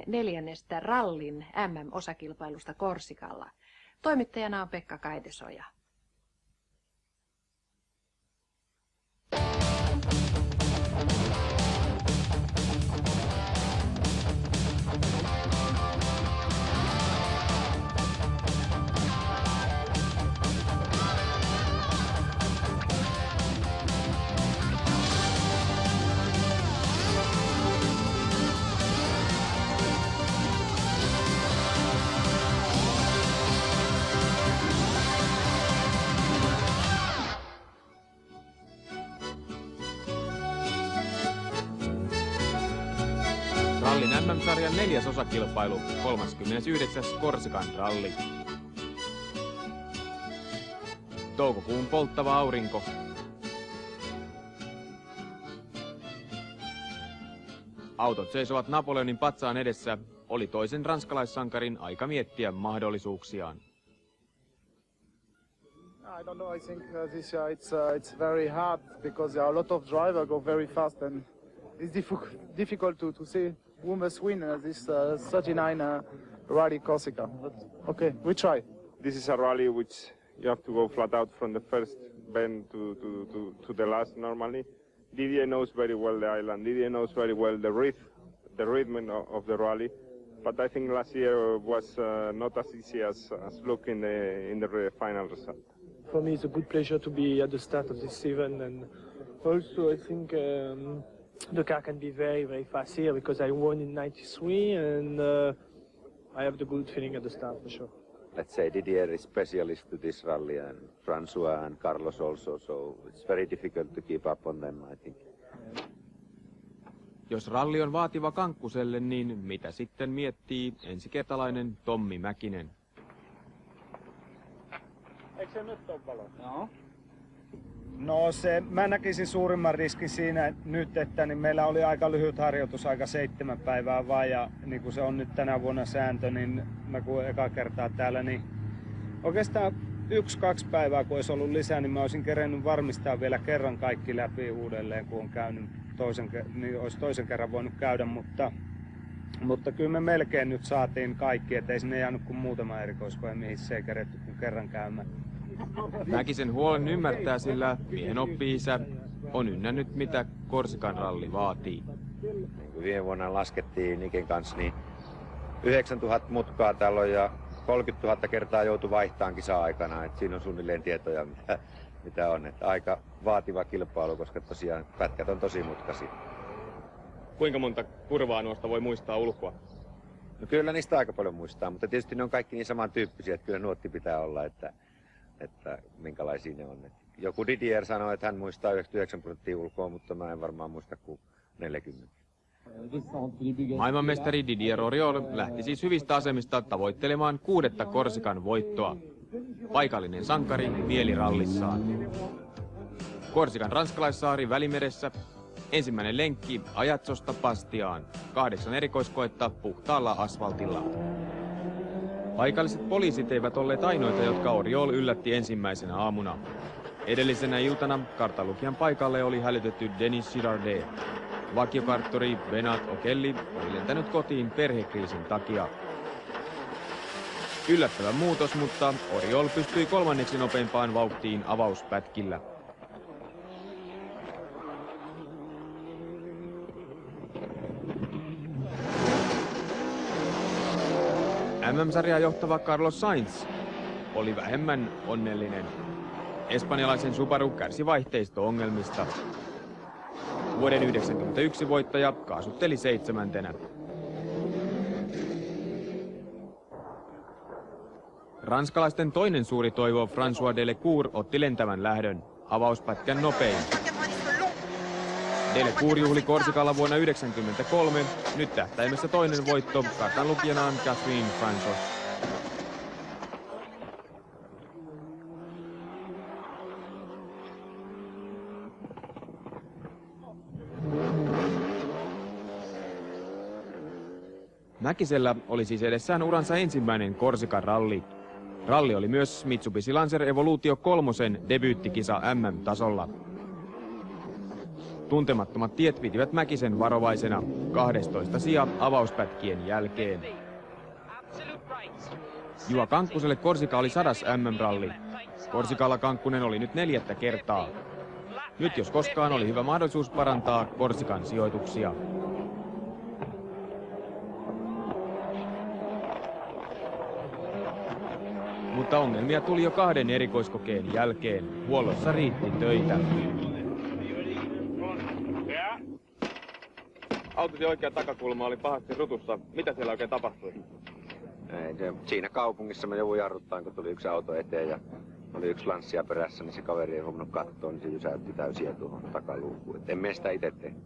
4. rallin MM-osakilpailusta Korsikalla. Toimittajana on Pekka Kaidesoja. Rallin MM-sarjan 4. osakilpailu, 39. Korsikan ralli. Toukokuun polttava aurinko. Autot seisovat Napoleonin patsaan edessä. Oli toisen ranskalaissankarin aika miettiä mahdollisuuksiaan. I don't know. I think this year it's very hard because a lot of drivers go very fast and it's difficult to see who must win this 39 Rally Corsica. But okay, we try. This is a rally which you have to go flat out from the first bend to the last normally. Didier knows very well the island. Didier knows very well the rhythm of the rally. But I think last year was not as easy as look in the final result. For me, it's a good pleasure to be at the start of this event, and also I think the car can be very, very fast here because I won in '93, and I have the good feeling at the start for sure. Let's say Didier is specialist to this rally, and François and Carlos also, so it's very difficult to keep up on them, I think. Jos ralli on vaativa Kankkuselle, niin mitä sitten miettii ensikertalainen Tommi Mäkinen? Eikö se nyt ole valo? No. No mä näkisin suurimman riskin siinä nyt, että niin meillä oli aika lyhyt harjoitusaika 7 päivää vaan, ja niin kuin se on nyt tänä vuonna sääntö, niin mä kun eka kertaa täällä, niin oikeastaan 1-2 päivää kun olisi ollut lisää, niin mä olisin kerennyt varmistaa vielä kerran kaikki läpi uudelleen, kun on käynyt niin olisi toisen kerran voinut käydä, mutta kyllä me melkein nyt saatiin kaikki, ettei sinne jäänyt kuin muutama erikoiskoe, mihin se ei keretty kuin kerran käymään. Mäkisen huolen ymmärtää, sillä miehen oppi-isä on ynnännyt, mitä Korsikan ralli vaatii. Viime vuonna laskettiin Niken kanssa, niin 9000 mutkaa täällä on ja 30 000 kertaa joutui vaihtamaan kisa-aikana. Et siinä on suunnilleen tietoja, mitä on. Et aika vaativa kilpailu, koska tosiaan pätkät on tosi mutkaisia. Kuinka monta kurvaa nuosta voi muistaa ulkoa? No kyllä niistä aika paljon muistaa, mutta tietysti ne on kaikki niin samantyyppisiä, että kyllä nuotti pitää olla, että minkälaisia ne on. Joku Didier sanoi, että hän muistaa 99% ulkoa, mutta mä en varmaan muista kuin 40. Maailmanmestari Didier Oriol lähti siis hyvistä asemista tavoittelemaan 6. Korsikan voittoa. Paikallinen sankari mielirallissaan. Korsikan ranskalaissaari Välimeressä. Ensimmäinen lenkki Ajatsosta Pastiaan. 8 erikoiskoetta puhtaalla asfaltilla. Paikalliset poliisit eivät olleet ainoita, jotka Oriol yllätti ensimmäisenä aamuna. Edellisenä iltana kartalukijan paikalle oli hälytetty Denis Girardet. Vakiokarttori Benat Okelli oli lentänyt kotiin perhekriisin takia. Yllättävä muutos, mutta Oriol pystyi 3. nopeimpaan vauhtiin avauspätkillä. MM-sarjaa johtava Carlos Sainz oli vähemmän onnellinen. Espanjalaisen Subaru kärsi vaihteisto-ongelmista. Vuoden 1991 voittaja kaasutteli 7. Ranskalaisten toinen suuri toivo François Delecourt otti lentävän lähdön, avauspätkän nopein. Delecourt juhli Korsikalla vuonna 1993, nyt tähtäimessä toinen voitto kartanlukijanaan Catherine Francois. Mäkisellä oli siis edessään uransa ensimmäinen Korsikan ralli. Ralli oli myös Mitsubishi Lancer Evolutio 3 debyyttikisa MM-tasolla. Tuntemattomat tiet pitivät Mäkisen varovaisena 12 sija avauspätkien jälkeen. Juha Kankkuselle Korsika oli 100. MM-ralli. Korsikalla Kankkunen oli nyt 4. kertaa. Nyt jos koskaan oli hyvä mahdollisuus parantaa Korsikan sijoituksia. Mutta ongelmia tuli jo 2 erikoiskokeen jälkeen. Huollossa riitti töitä. Autotin oikea takakulma oli pahasti rutussa. Mitä siellä oikein tapahtui? Siinä kaupungissa me jouduin jarruttaan, kun tuli yksi auto eteen ja oli yksi lanssia perässä, niin se kaveri ei huomannut kattoon, niin se jysäytti täysiä tuohon takaluukuun. Et en mene sitä itse tehnyt.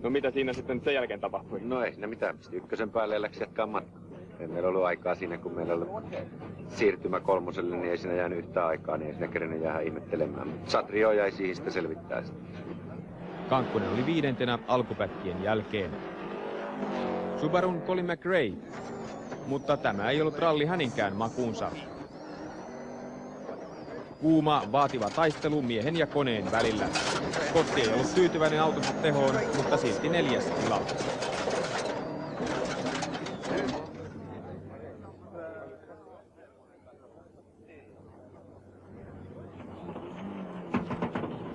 No mitä siinä sitten sen jälkeen tapahtui? No ei siinä mitään, pisti ykkösen päälle ja läksi jatkaa matkaa. Ei meillä ollut aikaa siinä, kun meillä oli siirtymä 3, niin ei siinä jäänyt yhtään aikaa, niin ei siinä kerennyt jäädä ihmettelemään. Satrio jäi siihen sitä selvittää sitä. Kankkunen oli 5. alkupätkien jälkeen. Subarun Colin McRae, mutta tämä ei ollut ralli häninkään makuunsa. Kuuma, vaativa taistelu miehen ja koneen välillä. Kotti ei ollut tyytyväinen autonsa tehoon, mutta silti 4. tila.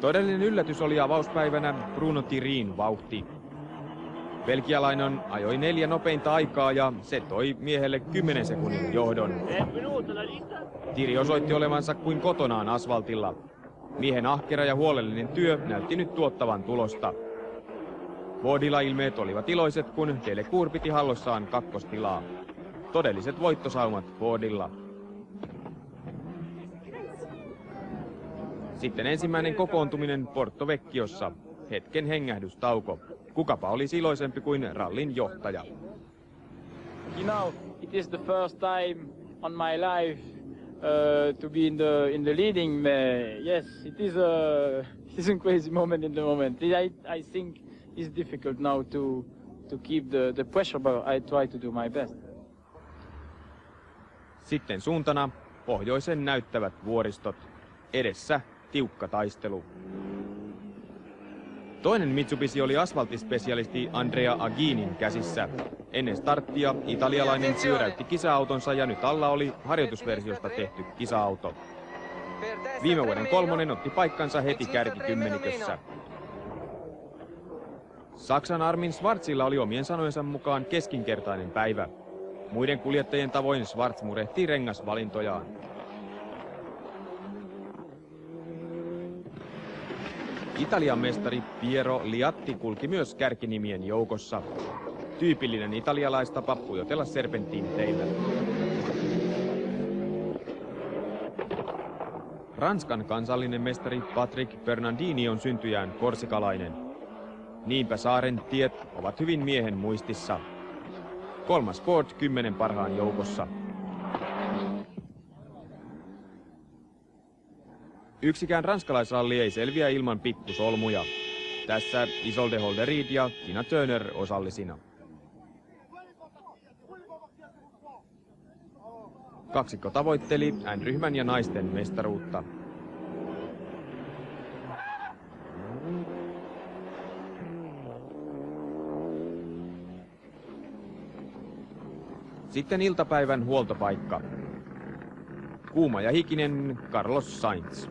Todellinen yllätys oli avauspäivänä Bruno Thirin vauhti. Belgialainen ajoi 4 nopeinta aikaa ja se toi miehelle 10 sekunnin johdon. Thiri osoitti olevansa kuin kotonaan asfaltilla. Miehen ahkera ja huolellinen työ näytti nyt tuottavan tulosta. Fordilla ilmeet olivat iloiset, kun Delecour piti hallossaan 2. tilaa. Todelliset voittosaumat Fordilla. Sitten ensimmäinen kokoontuminen Porto Vecchiossa. Hetken hengähdystauko. Kukapa olisi iloisempi kuin rallin johtaja. You know, it is the first time on my life to be in the leading. Yes, it is a crazy moment in the moment. I think it's difficult now to keep the pressure, but I try to do my best. Sitten suuntana pohjoisen näyttävät vuoristot. Edessä tiukka taistelu. Toinen Mitsubishi oli asfalttispesialisti Andrea Aghinin käsissä. Ennen starttia italialainen pyöräytti kisa-autonsa ja nyt alla oli harjoitusversiosta tehty kisa-auto. Viime vuoden 3. otti paikkansa heti kärkikymmenikössä. Saksan Armin Schwarzilla oli omien sanojensa mukaan keskinkertainen päivä. Muiden kuljettajien tavoin Schwarz murehti rengasvalintojaan. Italian mestari Piero Liatti kulki myös kärkinimien joukossa. Tyypillinen italialaistapa pujotella serpentiiniteillä. Ranskan kansallinen mestari Patrick Bernardini on syntyjään korsikalainen. Niinpä saaren tiet ovat hyvin miehen muistissa. 3. Ford 10 parhaan joukossa. Yksikään ranskalaisralli ei selviä ilman pikkusolmuja. Tässä Isolde Holderried ja Tina Turner osallisina. Kaksikko tavoitteli N-ryhmän ja naisten mestaruutta. Sitten iltapäivän huoltopaikka. Kuuma ja hikinen Carlos Sainz.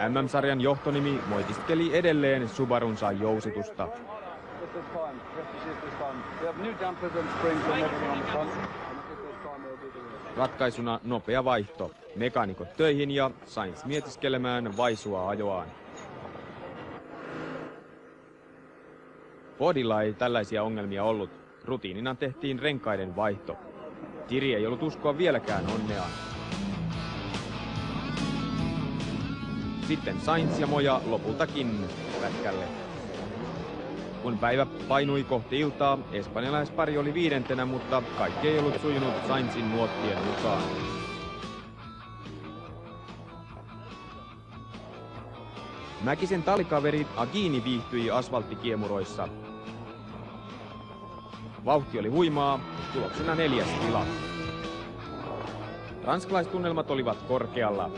MM-sarjan johtonimi moitiskeli edelleen Subarunsa jousitusta. Ratkaisuna nopea vaihto. Mekaanikot töihin ja Sainz mietiskelemään vaisua ajoaan. Fordilla ei tällaisia ongelmia ollut. Rutiinina tehtiin renkaiden vaihto. Thiri ei ollut uskoa vieläkään onneaan. Sitten Sainz ja Moja lopultakin pätkälle. Kun päivä painui kohti iltaa, espanjalaispari oli 5. mutta kaikki ei ollut sujunut Sainzin nuottien mukaan. Mäkisen talikaveri Aghini viihtyi asfalttikiemuroissa. Vauhti oli huimaa, tuloksena 4. tila. Ranskalaistunnelmat olivat korkealla.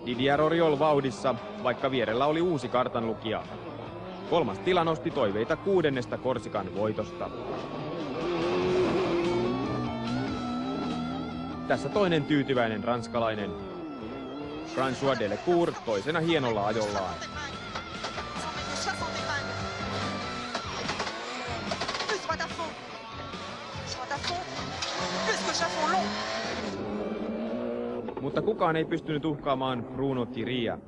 Didier Auriol vauhdissa, vaikka vierellä oli uusi kartanlukija. Kolmas tila nosti toiveita 6. Korsikan voitosta. Tässä toinen tyytyväinen ranskalainen. François Delecour toisena hienolla ajollaan. Mutta kukaan ei pystynyt uhkaamaan Bruno Thierryä.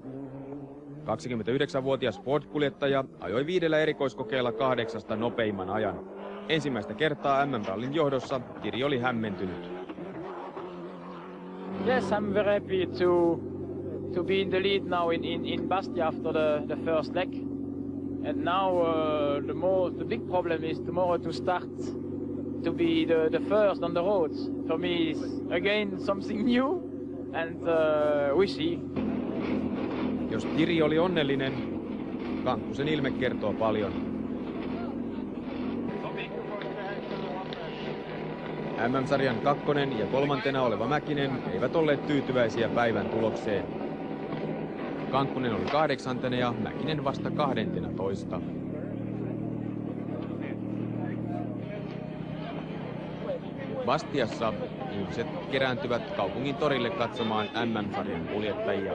29-vuotias Ford-kuljettaja ajoi 5 erikoiskokeella 8 nopeimman ajan. Ensimmäistä kertaa MM-rallin johdossa Thierry oli hämmentynyt. Yes, I'm very happy to be in the lead now in Bastia after the first leg. And now the big problem is tomorrow to start to be the first on the roads. For me is again something new and we see. Jos Thierry oli onnellinen, Kankkusen ilme kertoo paljon. MM-sarjan 2. ja 3. oleva Mäkinen eivät olleet tyytyväisiä päivän tulokseen. Kankkunen oli 8. ja Mäkinen vasta 12. Bastiassa ihmiset kerääntyvät kaupungin torille katsomaan MM-sarjan kuljettajia.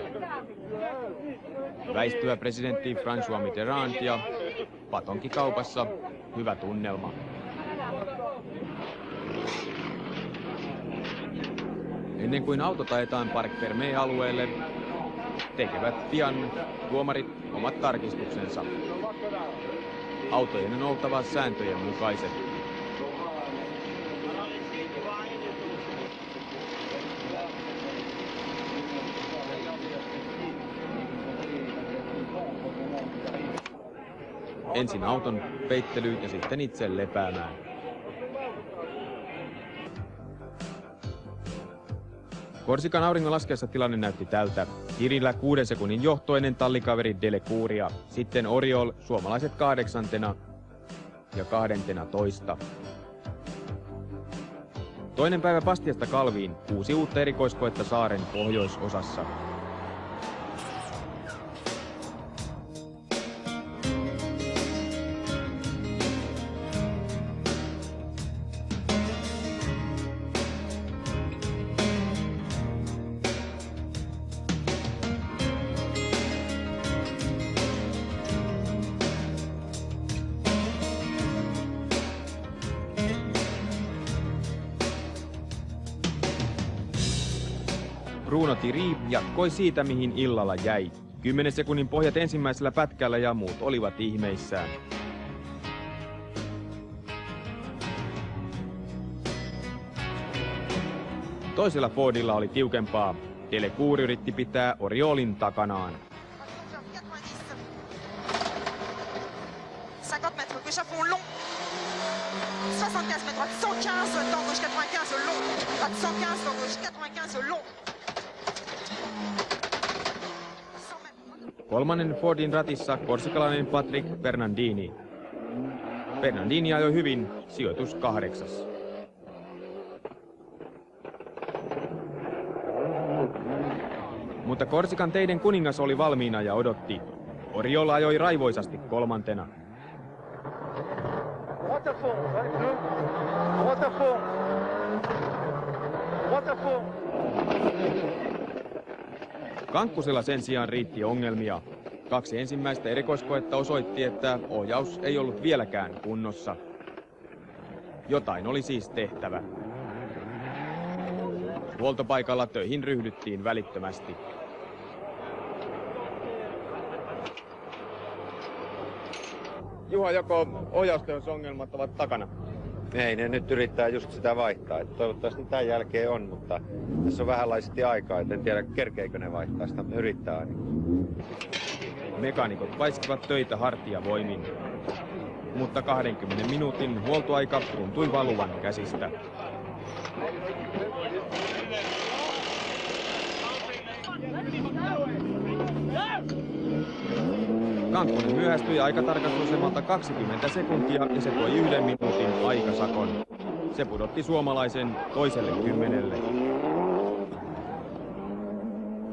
Väistyvä presidentti François Mitterrand ja patonkikaupassa hyvä tunnelma. Ennen kuin autot ajetaan Parc Fermé-alueelle, tekevät pian tuomarit omat tarkistuksensa. Autojen on oltava sääntöjen mukaiset. Ensin auton peittelyyn ja sitten itse lepäämään. Korsikan auringonlaskeessa tilanne näytti tältä. Thierryllä 6 sekunnin johto ennen tallikaveri Delecouria. Sitten Auriol, suomalaiset 8. ja 12. Toinen päivä Bastiasta Calviin, 6 uutta erikoiskoetta saaren pohjoisosassa. Bruno Thierry jatkoi siitä, mihin illalla jäi. 10 sekunnin pohjat ensimmäisellä pätkällä ja muut olivat ihmeissään. Toisella Fordilla oli tiukempaa. Delecour yritti pitää Auriolin takanaan. 50 mètres, gauche à fond long. 75 mètres, 115, dans gauche 95 long. 115, dans gauche 95 long. Kolmannen Fordin ratissa korsikalainen Patrick Bernardini. Bernardini ajoi hyvin, sijoitus 8. Mutta Korsikan teiden kuningas oli valmiina ja odotti. Auriol ajoi raivoisasti 3. Kankkusella sen sijaan riitti ongelmia. 2 ensimmäistä erikoiskoetta osoitti, että ohjaus ei ollut vieläkään kunnossa. Jotain oli siis tehtävä. Huoltopaikalla töihin ryhdyttiin välittömästi. Juha, joko ohjaustehosongelmat ovat takana? Ei, ne nyt yrittää just sitä vaihtaa. Että toivottavasti tämän jälkeen on, mutta tässä on vähänlaisesti aikaa, et en tiedä kerkeikö ne vaihtaa sitä, mutta yrittää ainakin. Mekaanikot paiskivat töitä hartiavoimin. Mutta 20 minuutin huoltoaika tuntui valuvan käsistä. Kankkunen myöhästyi aikatarkastusasemalta 20 sekuntia ja se toi 1 minuutin aikasakon. Se pudotti suomalaisen toiselle 10.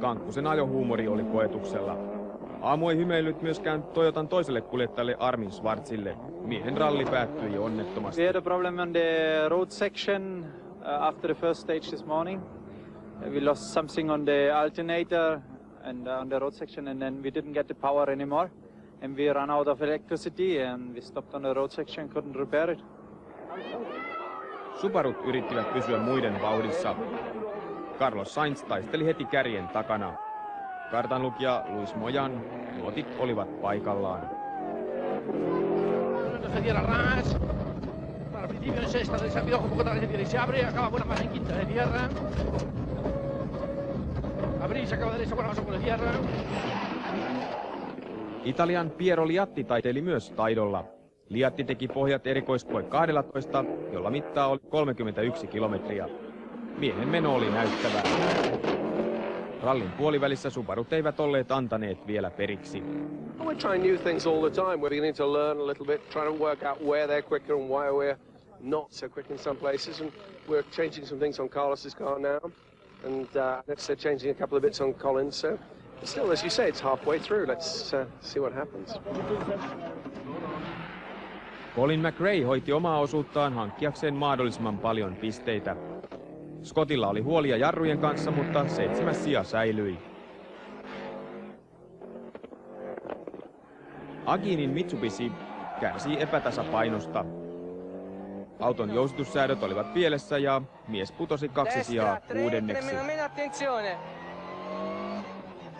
Kankkusen ajohuumori oli koetuksella. Aamu ei hymeillyt myöskään Toyotan toiselle kuljettajalle Armin Schwarzille. Miehen ralli päättyi onnettomasti. We had a problem on the road section after the first stage this morning. We lost something on the alternator and on the road section, and then we didn't get the power anymore. And we ran out of electricity and we stopped on the road section, couldn't repair it. Subarut yrittivät pysyä muiden vauhdissa. Carlos Sainz taisteli heti kärjen takana. Kartanlukija Luis Moyan nuotit olivat paikallaan. Italian Piero Liatti taiteili myös taidolla. Liatti teki pohjat erikoiskoe 12, jolla mittaa oli 31 kilometriä. Miehen meno oli näyttävää. Rallin puolivälissä Subarut eivät olleet antaneet vielä periksi. We're trying new things all the time. We're beginning to learn a little bit, trying to work out where they're quicker and why we're not so quick in some places. And we're changing some things on Carlos's car now. And they're changing a couple of bits on Colin's. So still, as you say, it's halfway through. Let's see what happens. Colin McRae hoiti omaa osuuttaan hankkiakseen mahdollisimman paljon pisteitä. Scottilla oli huolia jarrujen kanssa, mutta 7. sija säilyi. Aginin Mitsubishi kärsi epätasapainosta. Auton jousitussäädöt olivat pielessä ja mies putosi 2 sijaa 6.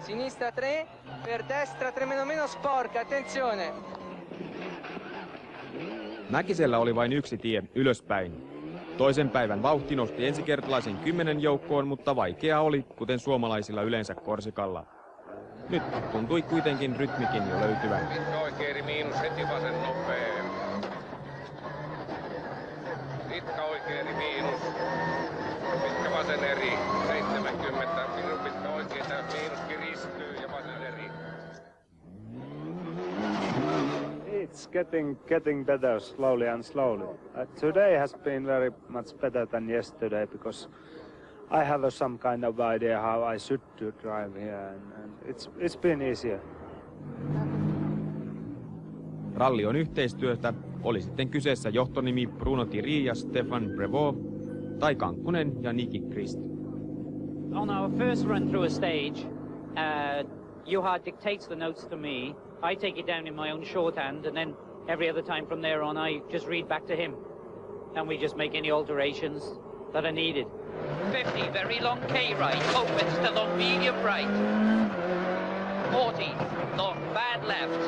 Sinistra 3, per destra 3 sporca, attenzione. Mäkisellä oli vain yksi tie ylöspäin. Toisen päivän vauhti nosti ensikertalaisen 10 joukkoon, mutta vaikeaa oli, kuten suomalaisilla yleensä Korsikalla. Nyt tuntui kuitenkin rytmikin jo löytyvän. Pitkä oikeeri miinus, heti vasen nopee. Pitkä oikeeri miinus, pitkä vasen eri, 70. Minun pitkä oikeeri, miinus kiristyy ja vasen eri. It's getting better slowly and slowly. Today has been very much better than yesterday because I have some kind of idea how I should to drive here, and it's been easier. Ralli on yhteistyötä, oli sitten kyseessä johtonimi Bruno Thierry ja Stefan Brevoort tai Kankkunen ja Niki Christ. On our first run through a stage, Juha dictates the notes to me. I take it down in my own shorthand, and then every other time from there on I just read back to him. And we just make any alterations that are needed. 50, very long K right, opens to long medium right. 40, long bad left.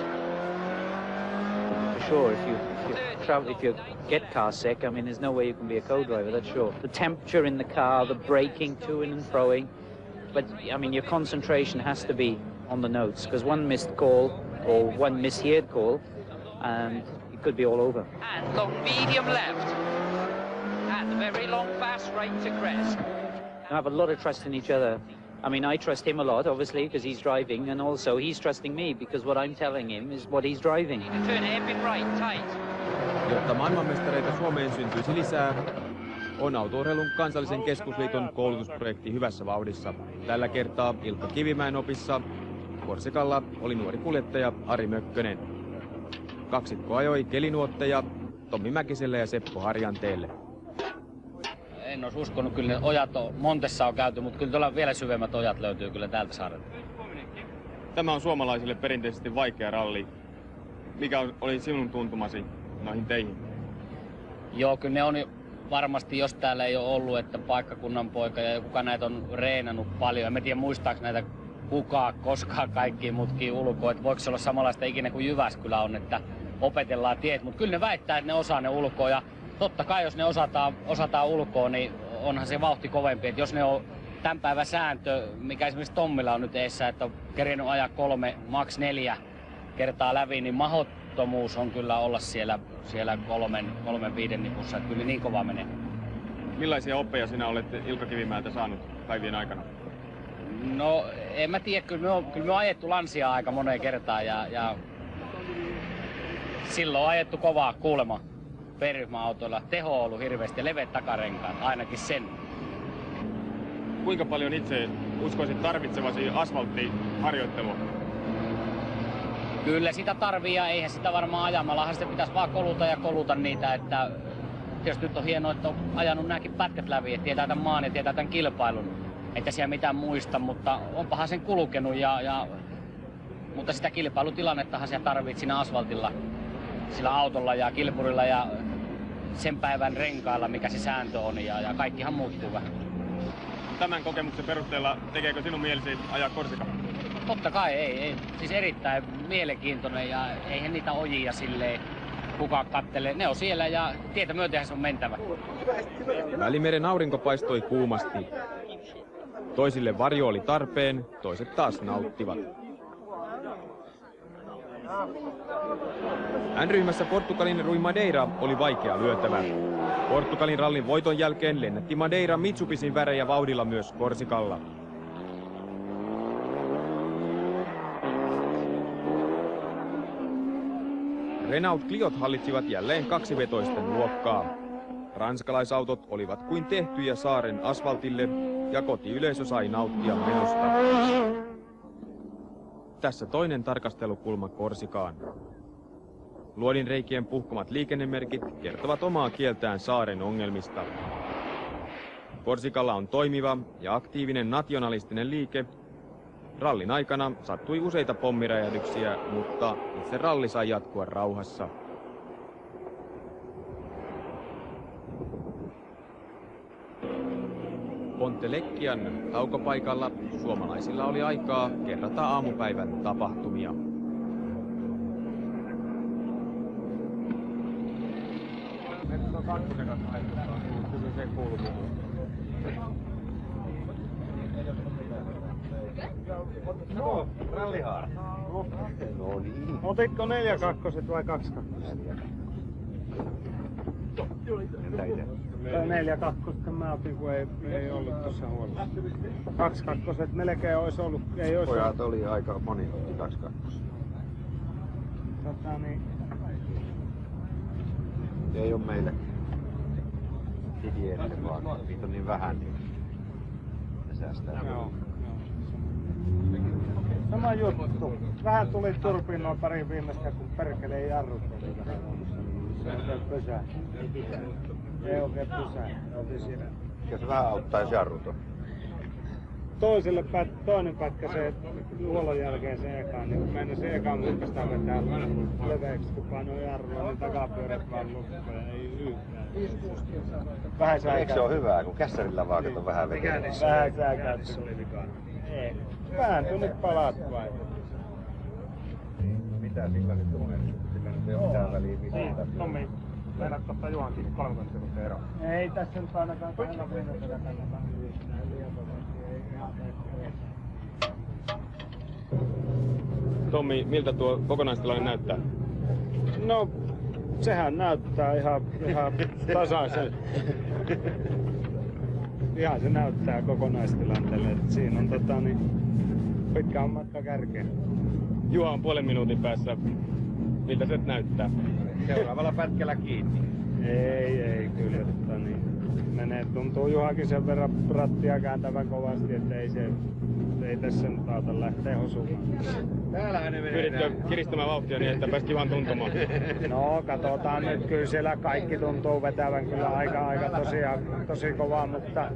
For sure, if you get car sick, I mean, there's no way you can be a co-driver, that's sure. The temperature in the car, the braking to and froing, but I mean, your concentration has to be on the notes, because one missed call or one misheard call, and it could be all over. And long medium left, and very long fast right to crest. I have a lot of trust in each other. I mean, I trust him a lot, obviously, because he's driving, and also he's trusting me, because what I'm telling him is what he's driving. Turn hairpin right, tight. Jotta maailmanmestareita Suomeen syntyisi lisää, on Autourheilun kansallisen keskusliiton koulutusprojekti hyvässä vauhdissa. Tällä kertaa Ilkka Kivimäen opissa Korsikalla oli nuori kuljettaja Ari Mökkönen. Kaksikko ajoi kelinuotteja Tommi Mäkiselle ja Seppo Harjanteelle. En olisi uskonut, kyllä ne ojat on, Montessa on käyty, mutta kyllä tuolla vielä syvemmät ojat löytyy kyllä täältä saarelta. Tämä on suomalaisille perinteisesti vaikea ralli. Mikä oli sinun tuntumasi noihin teihin? Joo, kyllä ne on varmasti, jos täällä ei ole ollut, että paikkakunnan poika ja kuka näitä on reenannut paljon. En mä tiedä muistaako näitä kukaan koskaan kaikkia mutkia ulkoa, että voiko se olla samanlaista ikinä kuin Jyväskylä on, että opetellaan tiet, mutta kyllä ne väittää, että ne osaa ne ulkoa ja totta kai jos ne osataan ulkoa, niin onhan se vauhti kovempi, että jos ne on tämän päivän sääntö, mikä esimerkiksi Tommilla on nyt eessä, että on kerinyt ajaa 3, maks 4 kertaa läpi, niin mahdottomuus on kyllä olla siellä 3-5 nipussa, että kyllä niin kova menee. Millaisia oppeja sinä olet Ilkka Kivimäeltä saanut päivien aikana? No en mä tiedä, kyllä me on ajettu lansia aika moneen kertaan ja silloin on ajettu kovaa kuulemma perryhmäautoilla. Teho on ollut hirveästi ja leveät takarenkaat, ainakin sen. kuinka paljon itse uskoisit tarvitsevasi asfalttiharjoittelua? Kyllä sitä tarvii ja eihän sitä varmaan ajamallahan sitä pitäisi vaan koluta niitä, että tietysti nyt on hienoa, että on ajanut nämäkin pätkät läpi, että tietää tämän maan ja tietää tämän kilpailun. Että siellä mitään muista, mutta onpahan sen kulkenut mutta sitä kilpailutilannettahan siellä tarvitset siinä asfaltilla, sillä autolla ja kilpurilla ja sen päivän renkailla, mikä se sääntö on ja kaikkihan muuttuu vähän. Tämän kokemuksen perusteella tekeekö sinun mielesi ajaa Korsika? Totta kai ei. Siis erittäin mielenkiintoinen ja eihän niitä ojia silleen kukaan kattele. Ne on siellä ja tietä myötenhän se on mentävä. Välimeren aurinko paistoi kuumasti. Toisille varjo oli tarpeen, toiset taas nauttivat. N-ryhmässä Portugalin Rui Madeira oli vaikea lyötävä. Portugalin rallin voiton jälkeen lennätti Madeira Mitsubishin värejä vauhdilla myös Korsikalla. Renault Cliot hallitsivat jälleen kaksivetoisten luokkaa. Ranskalaisautot olivat kuin tehtyjä saaren asfaltille ja kotiyleisö sai nauttia menosta. Tässä toinen tarkastelukulma Korsikaan. Luodinreikien puhkomat liikennemerkit kertovat omaa kieltään saaren ongelmista. Korsikalla on toimiva ja aktiivinen nationalistinen liike. Rallin aikana sattui useita pommiräjähdyksiä, mutta itse ralli sai jatkua rauhassa. Pontelecchian taukopaikalla suomalaisilla oli aikaa kerrata aamupäivän tapahtumia. No, rallihaara. No niin. Otitko 4-2 vai 2-2? 4-2 mä otin, kun ei ollut tuossa huolissa. 2-2 melkein olisi ollut. Ei olisi pojat oli aika moni 2-2. Niin. Ei oo meillä Didierille vaan, niitä on niin vähän, niin ne säästää. Joo. Sama juttu. Vähän tuli turpiin noin pari viimeistä, kun perkeleen jarrut oli vähän ollut. Se on oikein pysää. Ei oikein pysää. Mikä se vähän auttaa, jos jarrut on? Toinen pätkä se huollon jälkeen se eka, niin mennä se ekan mutkasta vetää leveäksi, kun painoi jarrua, niin takapyörät vaan lukkoja, ei yhtään. Vähän sääkäyttöä. Eikö se ole hyvää, kun kässärillä vaan on vähän vekeä? Vähän sääkäyttöä oli vikaan. Ei. Vähän nyt palaat vai? Mitä sillä nyt on? Sillä nyt ei ole mitään väliä missään. Tommi, meinaatko ottaa Juhankin 30 sekuntia eroa? Ei tässä nyt ainakaan kannata viimeisellä kannata. Tommi, miltä tuo kokonaistilanne näyttää? No, sehän näyttää ihan tasaisen. Ihan se näyttää kokonaistilanteelle, että siinä on pitkä on matka kärkeen. Juha on puolen minuutin päässä. Miltä se näyttää? Seuraavalla pätkällä kiinni. Ei kyllä. Tuntuu Juhakin sen verran rattia kääntävän kovasti, että ei tässä nyt auta lähteä hosumaan. Täällähän ne menee. Pyritkö kiristämään vauhtia niin, että pääsit Juhan tuntumaan? No, katsotaan nyt. Kyllä siellä kaikki tuntuu vetävän kyllä aika tosi kovaa, mutta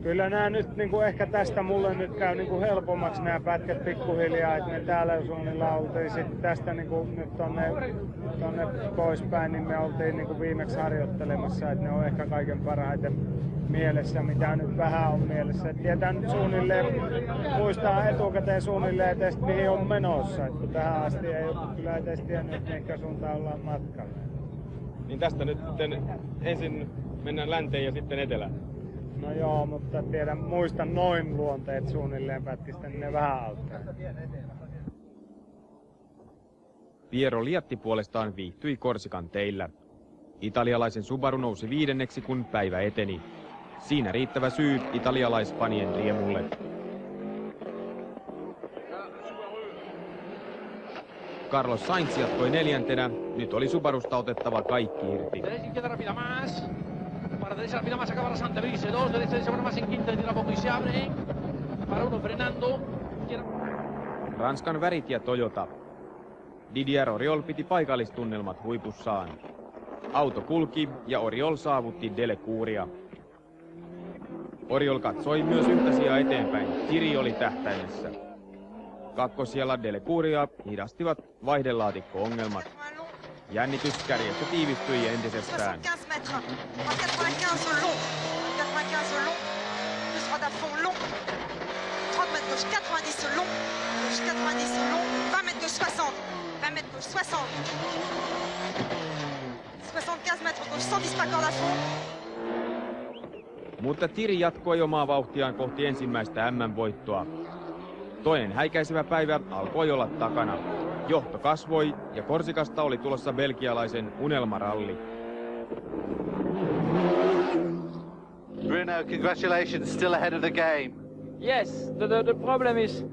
kyllä nämä nyt ehkä tästä mulle nyt käy helpommaksi nämä pätkät pikkuhiljaa, että me täällä suunnilla oltiin sitten tästä nyt tonne poispäin, niin me oltiin viimeksi harjoittelemassa, että ne on ehkä kaiken parhaiten mielessä, mitä nyt vähän on mielessä. Et tietää nyt suunnilleen, muistaa etukäteen suunnilleen edes mihin on menossa, että tähän asti ei ole kyllä edes tiennyt, mihinkä suuntaan ollaan matkalla. Niin tästä nyt ensin mennään länteen ja sitten etelään. No joo, mutta muistan noin luonteet suunnilleen pätkistä, niin ne vähän auttaa. Piero Liatti puolestaan viihtyi Korsikan teillä. Italialaisen Subaru nousi 5. kun päivä eteni. Siinä riittävä syy italialaisfanien riemulle. Carlos Sainz jatkoi 4. Nyt oli Subarusta otettava kaikki irti. derecha la pila más acaba Santa Luis, 2, derecha se más en quinta, tira poco y se abre. Para uno frenando. Ranskan värit ja Toyota. Didier Oriol piti paikallistunnelmat huipussaan. Auto kulki ja Oriol saavutti Delecouria. Oriol katsoi myös yhtä sijaa eteenpäin. Thierry oli tähtäimessä. Kakkosijalla Delecouria hidastivat vaihdelaatikko-ongelmat. Jännitys kärjessä tiivistyi entisestään. 95 long, 95 long, plus droit d'à-fond long, 30 mètres gauche, 90 long, gauche 90 long, 20 mètres gauche 60, 20 mètres gauche 60, 75 mètres gauche, 110 pas corde à-fond. Mutta Thierry jatkoi omaa vauhtiaan kohti ensimmäistä MM-voittoa. Toinen häikäisevä päivä alkoi olla takana. Johto kasvoi ja Korsikasta oli tulossa belgialaisen unelmaralli. Bruno, congratulations, still ahead of the game. Yes, the problem is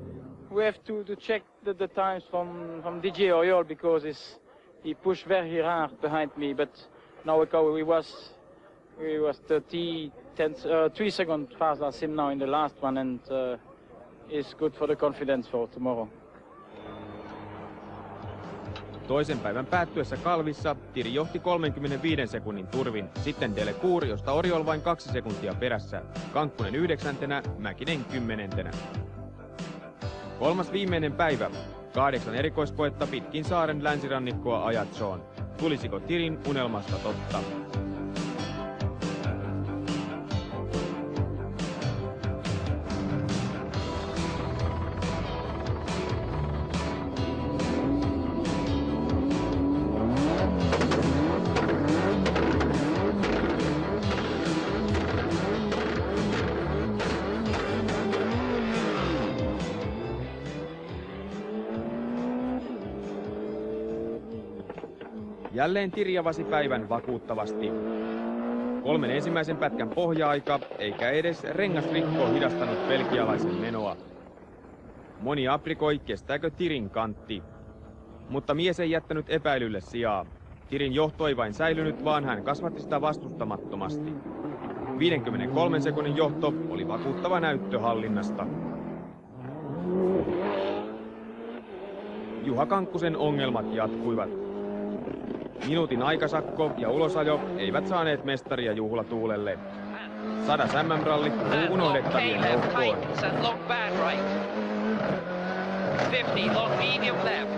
we have to check the times from DJ Oriol because he pushed very hard behind me, but now we was 3 seconds faster than him now in the last one, and it's good for the confidence for tomorrow. Toisen päivän päättyessä Kalvissa Thierry johti 35 sekunnin turvin, sitten Delecour, josta Oriol vain 2 sekuntia perässä, Kankkunen 9., Mäkinen 10. Kolmas viimeinen päivä, 8 erikoiskoetta pitkin saaren länsirannikkoa Ajaczoon. Tulisiko Thierryn unelmasta totta? Jälleen Thierry avasi päivän vakuuttavasti. 3 ensimmäisen pätkän pohja-aika, eikä edes rengasrikko hidastanut belgialaisen menoa. Moni aprikoi, kestääkö Thierryn kantti. Mutta mies ei jättänyt epäilylle sijaa. Thierryn johto ei vain säilynyt, vaan hän kasvatti sitä vastustamattomasti. 53 sekunnin johto oli vakuuttava näyttö hallinnasta. Juha Kankkusen ongelmat jatkuivat. Minuutin aikasakko ja ulosajo eivät saaneet mestaria juhlatuulelle. 100 MM-ralli unohdettavien joukkoon. 50 long medium left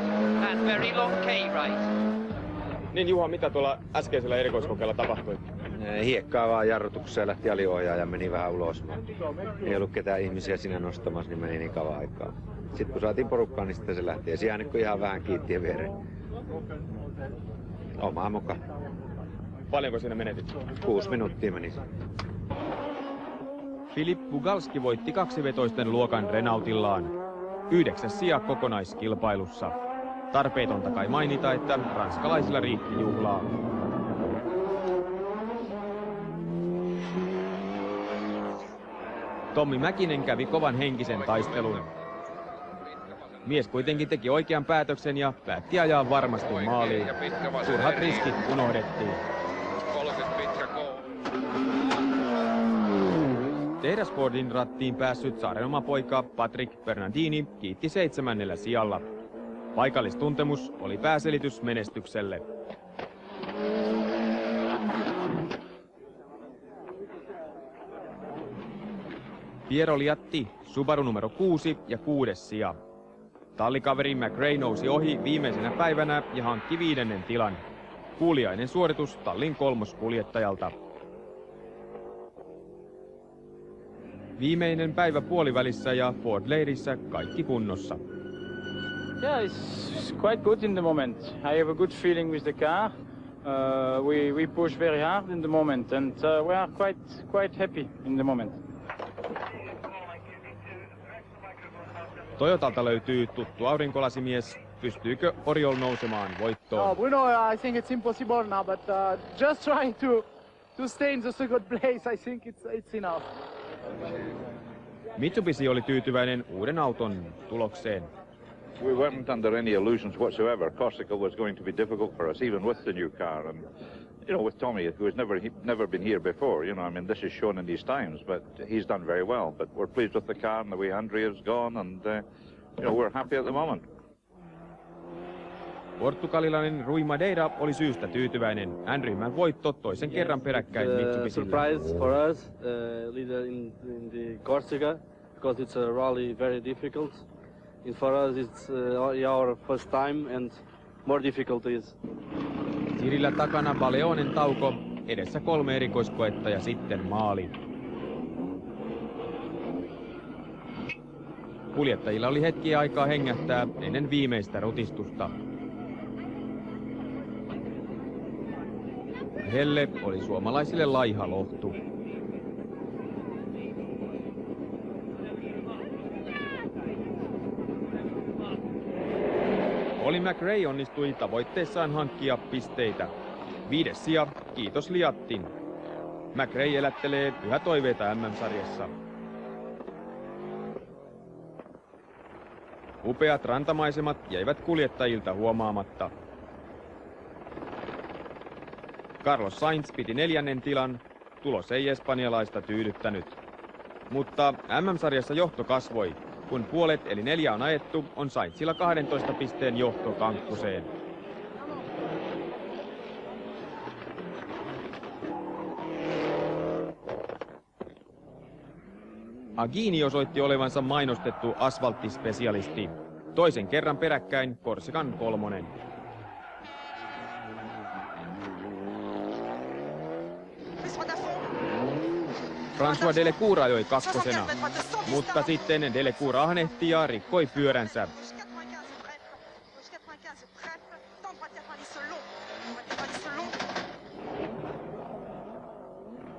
and very long K right. Niin Juha, mitä tuolla äskeisellä erikoiskokeella tapahtui? Hiekkaa vaan jarrutuksessa lähti aliohjaa ja meni vähän ulos. Ei ollut ketään ihmisiä siinä nostamassa, niin meni niin kauan aikaa. Sitten kun saatiin porukkaan, niin sitten se lähti. Ja Sijainikko ihan vähän kiittien viereen. Omaa mukaan. Paljonko siinä menetit? 6 minuuttia meni. Filip Bugalski voitti 2-vetoisten luokan Renaultillaan. 9. sija kokonaiskilpailussa. Tarpeetonta kai mainita, että ranskalaisilla riitti juhlaa. Tommi Mäkinen kävi kovan henkisen taistelun. Mies kuitenkin teki oikean päätöksen ja päätti ajaa varmasti maaliin. Turhat riskit unohdettiin. Tehdasfordin rattiin päässyt saaren oma poika Patrick Bernardini kiitti 7. sijalla. Paikallistuntemus oli pääselitys menestykselle. Piero Liatti, Subaru numero 6 ja 6. sija. Tallikaveri McRae nousi ohi viimeisenä päivänä ja hankki 5. tilan. Kuuliainen suoritus tallin kolmoskuljettajalta. Viimeinen päivä puolivälissä ja Ford Ladyssä kaikki kunnossa. Yeah, it's quite good in the moment. I have a good feeling with the car. We push very hard in the moment, and we are quite happy in the moment. Toyotalta löytyy tuttu aurinkolasimies. Pystyykö Oriol nousemaan voittoon? No, Bruno, I think it's impossible now, but just trying to stay in the second place, I think it's enough. Mitsubishi oli tyytyväinen uuden auton tulokseen. We weren't under any illusions whatsoever. Corsica was going to be difficult for us, even with the new car. And with Tommy, who has never been here before, I mean, this is shown in these times, but he's done very well. But we're pleased with the car and the way Andrea's gone, and, we're happy at the moment. Portugalilainen Rui Madeira oli syystä tyytyväinen. N-ryhmän voitto toisen kerran peräkkäin Mitsubishille. Surprise for us, leader in the Corsica, because it's a rally very difficult. And for us it's our first time and more difficulties. Sirillä takana Baleonen tauko, edessä 3 erikoiskoetta ja sitten maali. Kuljettajilla oli hetki aikaa hengähtää ennen viimeistä rutistusta. Helle oli suomalaisille laiha lohtu. Olin McRae onnistui tavoitteessaan hankkia pisteitä. 5. sija, kiitos Liattin. McRae elättelee yhä toiveita MM-sarjassa. Upeat rantamaisemat jäivät kuljettajilta huomaamatta. Carlos Sainz piti 4. tilan, tulos ei espanjalaista tyydyttänyt. Mutta MM-sarjassa johto kasvoi. Kun puolet eli 4 on ajettu, on Sainzilla 12 pisteen johto Kankkoseen. Aghini osoitti olevansa mainostettu asfalttispesialisti. Toisen kerran peräkkäin Korsikan 3. François Delecour ajoi 2. mutta sitten Delecour ahnehti ja rikkoi pyöränsä.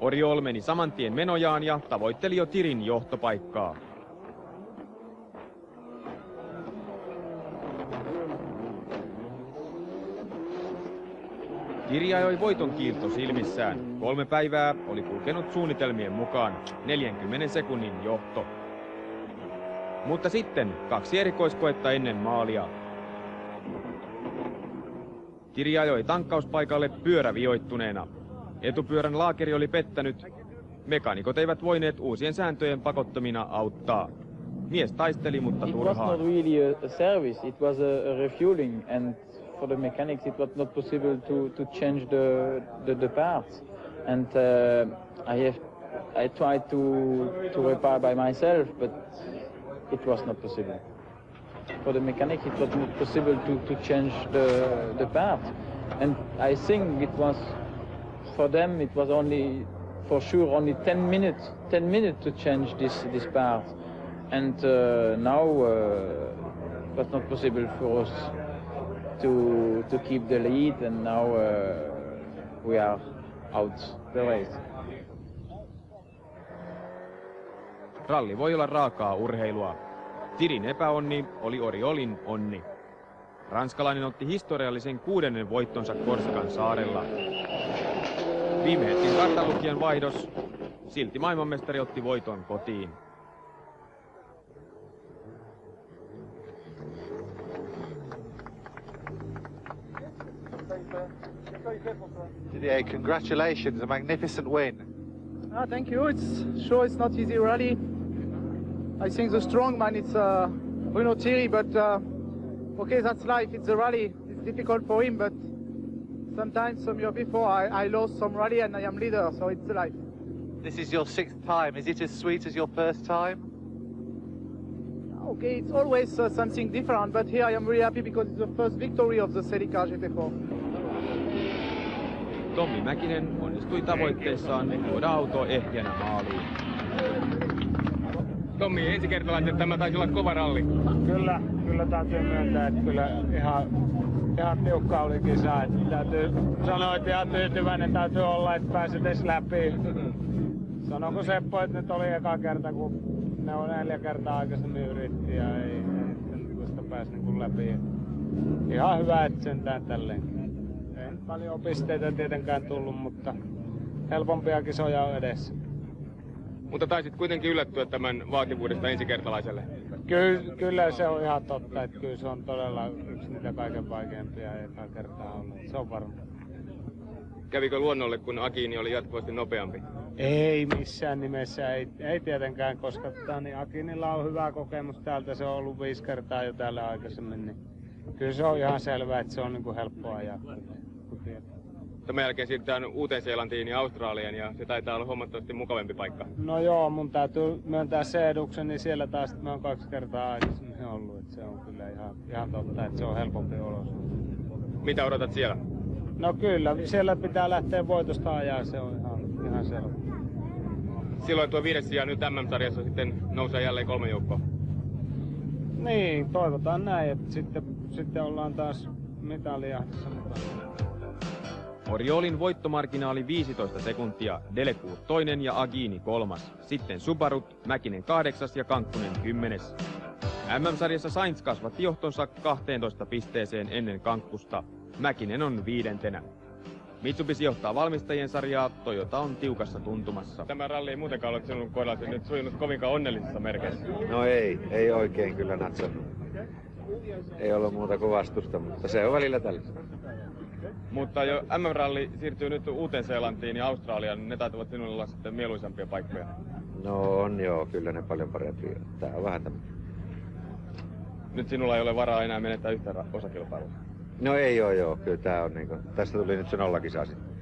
Oriol meni saman tien menojaan ja tavoitteli jo Tirin johtopaikkaa. Tiri ajoi voiton kiilto silmissään. 3 päivää oli kulkenut suunnitelmien mukaan 40 sekunnin johto. Mutta sitten 2 erikoiskoetta ennen maalia. Tiri ajoi tankkauspaikalle pyörävioittuneena. Etupyörän laakeri oli pettänyt. Mekaanikot eivät voineet uusien sääntöjen pakottamina auttaa. Mies taisteli, mutta turhaan. It was not really a service, it was a refueling, and for the mechanics it was not possible to change the parts. And I tried to repair by myself, but it was not possible. For the mechanics it was not possible to change the parts. And I think it was, for them it was only, for sure, only 10 minutes to change this part. And now it was not possible for us to keep the lead, and now we are out the race. Ralli voi olla raakaa urheilua. Tirin epäonni oli Oriolin onni. Ranskalainen otti historiallisen 6. voittonsa Korsikan saarella. Viime hetken kartanlukijan vaihdos, silti maailmanmestari otti voiton kotiin. Didier, congratulations, a magnificent win. Thank you. It's sure it's not easy rally. I think the strong man is Bruno Thierry, but okay, that's life. It's a rally. It's difficult for him, but sometimes some year before I lost some rally and I am leader, so it's life. This is your 6th time. Is it as sweet as your first time? Okay, it's always something different, but here I am really happy because it's the first victory of the Celica GT4. Tommi Mäkinen onnistui tavoitteessaan tuoda auto ehjänä maaliin. Tommi, ensikertalainen tämä taisi olla kova ralli. Kyllä täytyy myöntää, että kyllä ihan tiukka oli kisa. Täytyy sanoa, että ihan tyytyväinen täytyy olla, että pääsit edes läpi. Sanoiko Seppo, että nyt oli eka kerta, kun ne on 4 kertaa aikaisemmin yritti ja ei sitä pääsi niin läpi. Ihan hyvä, että sentään tälleen. Ei paljon pisteitä tietenkään tullut, mutta helpompia kisoja on edessä. Mutta taisit kuitenkin yllättyä tämän vaativuudesta ensikertalaiselle. Kyllä se on ihan totta, että kyllä se on todella yksi niitä kaiken vaikeimpia eka kertaa ollut. Se on varma. kävikö luonnolle, kun Agini oli jatkuvasti nopeampi? Ei missään nimessä, ei tietenkään, koska niin Aginilla on hyvä kokemus täältä, se on ollut 5 kertaa jo täällä aikaisemmin, niin kyllä se on ihan selvää, että se on niin kuin helppo ajaa. Tämän jälkeen siirrytään Uuteen-Seelantiin ja Australiaan ja se taitaa olla huomattavasti mukavampi paikka. No joo, mun täytyy myöntää se eduksen, niin siellä taas mä oon 2 kertaa aikaisemmin ollut, että se on kyllä ihan totta, että se on helpompi olosuhde. Mitä odotat siellä? No kyllä, siellä pitää lähteä voitosta ajaa, se on ihan selvä. Silloin tuo 5. sija nyt MM-sarjassa sitten nousee jälleen 3 joukkoa. Niin, toivotaan näin, että sitten ollaan taas mitallijahdissa mukana. Oriolin voittomarginaali 15 sekuntia, Delecourt 2. ja Agini 3. Sitten Subarut, Mäkinen 8. ja Kankkunen 10. MM-sarjassa Sainz kasvatti johtonsa 12 pisteeseen ennen Kankkusta. Mäkinen on 5. Mitsubishi johtaa valmistajien sarjaa, Toyota on tiukassa tuntumassa. Tämä ralli ei muutenkaan ole sinun kohdalla nyt sujunut kovinkaan onnellisissa merkeissä. No ei oikein kyllä natsannut. Ei ollut muuta kuin vastusta, mutta se on välillä tällaista. Mutta jo MM-ralli siirtyy nyt Uuteen-Seelantiin ja Australiaan, ne taitavat sinulle olla sitten mieluisampia paikkoja. No on joo, kyllä ne paljon parempia. Tää on vähän tämmöinen. Nyt sinulla ei ole varaa enää menettää yhtään osakilpailua. No ei joo, kyllä tää on niinku, tästä tuli nyt se 0 kisa sitten.